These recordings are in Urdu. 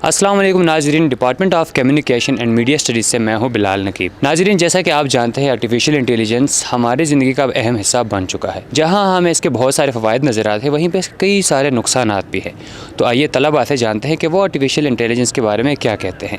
السلام علیکم ناظرین، department of communication and media studies سے میں ہوں بلال نقیب۔ ناظرین، جیسا کہ آپ جانتے ہیں آرٹیفیشیل انٹیلیجنس ہماری زندگی کا اہم حصہ بن چکا ہے۔ جہاں ہمیں اس کے بہت سارے فوائد نظر آتے ہیں، وہیں پہ کئی سارے نقصانات بھی ہیں۔ تو آئیے طلباء سے جانتے ہیں کہ وہ آرٹیفیشیل انٹیلیجنس کے بارے میں کیا کہتے ہیں۔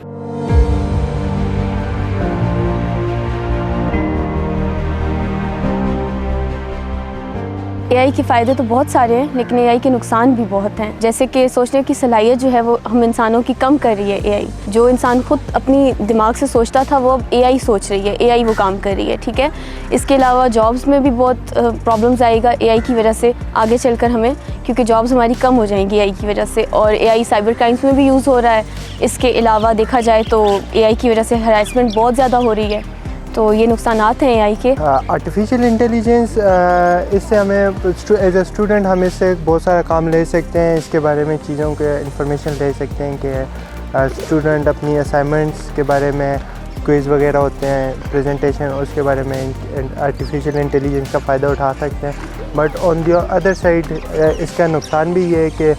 اے آئی کے فائدے تو بہت سارے ہیں، لیکن اے آئی کے نقصان بھی بہت ہیں۔ جیسے کہ سوچنے کی صلاحیت جو ہے وہ ہم انسانوں کی کم کر رہی ہے اے آئی۔ جو انسان خود اپنی دماغ سے سوچتا تھا وہ اب اے آئی سوچ رہی ہے، اے آئی وہ کام کر رہی ہے، ٹھیک ہے۔ اس کے علاوہ جابس میں بھی بہت پرابلمز آئے گا اے آئی کی وجہ سے آگے چل کر ہمیں، کیونکہ جابس ہماری کم ہو جائیں گی اے آئی کی وجہ سے۔ اور اے آئی سائبر کرائمس میں بھی یوز ہو رہا ہے۔ اس کے علاوہ دیکھا جائے تو اے آئی کی وجہ سے ہراسمنٹ بہت زیادہ ہو رہی ہے۔ تو یہ نقصانات ہیں اے آئی کے۔ آرٹیفیشیل انٹیلیجنس، اس سے ہمیں ایز اے اسٹوڈنٹ ہم اس سے بہت سارا کام لے سکتے ہیں، اس کے بارے میں چیزوں کے انفارمیشن لے سکتے ہیں کہ اسٹوڈنٹ اپنی اسائنمنٹس کے بارے میں کوئز وغیرہ ہوتے ہیں، پریزنٹیشن، اس کے بارے میں آرٹیفیشیل انٹیلیجنس کا فائدہ اٹھا سکتے ہیں۔ But on the other side اس کا نقصان بھی یہ ہے کہ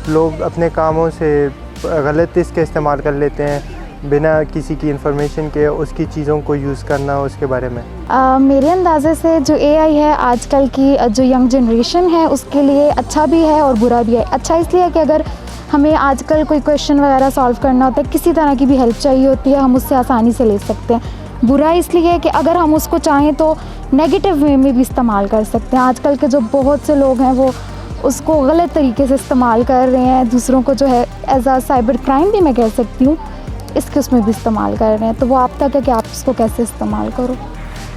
لوگ اپنے کاموں سے غلط اس کا استعمال کر لیتے ہیں، بنا کسی کی انفارمیشن کے اس کی چیزوں کو یوز کرنا اس کے بارے میں۔ میرے اندازے سے جو اے آئی ہے آج کل کی جو ینگ جنریشن ہے اس کے لیے اچھا بھی ہے اور برا بھی ہے۔ اچھا اس لیے کہ اگر ہمیں آج کل کوئی کویشچن وغیرہ سالو کرنا ہوتا ہے، کسی طرح کی بھی ہیلپ چاہیے ہوتی ہے، ہم اس سے آسانی سے لے سکتے ہیں۔ برا اس لیے کہ اگر ہم اس کو چاہیں تو نیگیٹو وے میں بھی استعمال کر سکتے ہیں۔ آج کل کے جو بہت سے لوگ ہیں وہ اس کو غلط طریقے سے استعمال کر رہے ہیں، دوسروں کو جو ہے ایز اے سائبر کرائم بھی میں کہہ سکتی ہوں، اس کے اس میں بھی استعمال کر رہے ہیں۔ تو وہ آپ تک ہے کہ آپ اس کو کیسے استعمال کرو۔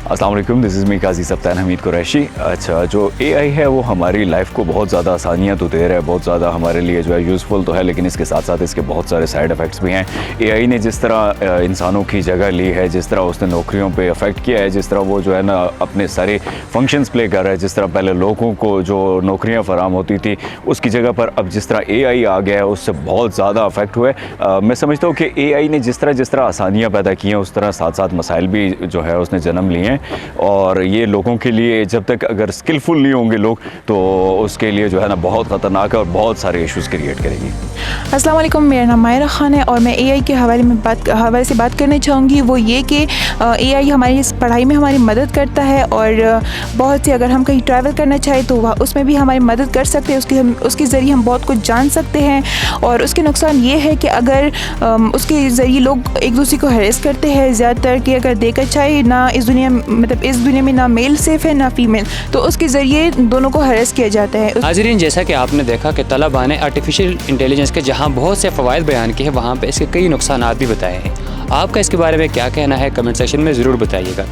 السلام علیکم، دس از می قاضی سبطان حمید قریشی۔ اچھا، جو اے آئی ہے وہ ہماری لائف کو بہت زیادہ آسانیاں تو دے رہا ہے، بہت زیادہ ہمارے لیے جو ہے یوزفل تو ہے، لیکن اس کے ساتھ ساتھ اس کے بہت سارے سائیڈ افیکٹس بھی ہیں۔ اے آئی نے جس طرح انسانوں کی جگہ لی ہے، جس طرح اس نے نوکریوں پہ افیکٹ کیا ہے، جس طرح وہ جو ہے نا اپنے سارے فنکشنز پلے کر رہا ہے، جس طرح پہلے لوگوں کو جو نوکریاں فراہم ہوتی تھی اس کی جگہ پر اب جس طرح اے آئی آ گیا ہے اس سے بہت زیادہ افیکٹ ہوا ہے۔ میں سمجھتا ہوں کہ اے آئی نے جس طرح آسانیاں پیدا کی ہیں، اس طرح ساتھ ساتھ مسائل بھی جو ہے اس نے جنم لیے ہیں، اور یہ لوگوں کے لیے جب تک اگر اسکلفل نہیں ہوں گے لوگ تو اس کے لیے جو ہے نا بہت خطرناک ہے اور بہت سارے ایشوز کریٹ کرے گی۔ السلام علیکم، میرا نام مائرہ خان ہے اور میں اے آئی کے حوالے سے بات کرنا چاہوں گی۔ وہ یہ کہ اے آئی ہماری پڑھائی میں ہماری مدد کرتا ہے، اور بہت سے اگر ہم کہیں ٹریول کرنا چاہیں تو اس میں بھی ہماری مدد کر سکتے ہیں، اس کے ذریعے ہم بہت کچھ جان سکتے ہیں۔ اور اس کے نقصان یہ ہے کہ اگر اس کے ذریعے لوگ ایک دوسرے کو ہریس کرتے ہیں زیادہ تر، کہ اگر دیکھا جائے نہ اس دنیا میں نہ میل سیف ہے نہ فیمیل، تو اس کے ذریعے دونوں کو ہریس کیا جاتا ہے۔ ناظرین، جیسا کہ آپ نے دیکھا کہ طلباء نے آرٹیفیشیل انٹیلیجنس کے جہاں بہت سے فوائد بیان کیے ہیں، وہاں پہ اس کے کئی نقصانات بھی بتائے ہیں۔ آپ کا اس کے بارے میں کیا کہنا ہے؟ کمنٹ سیکشن میں ضرور بتائیے گا۔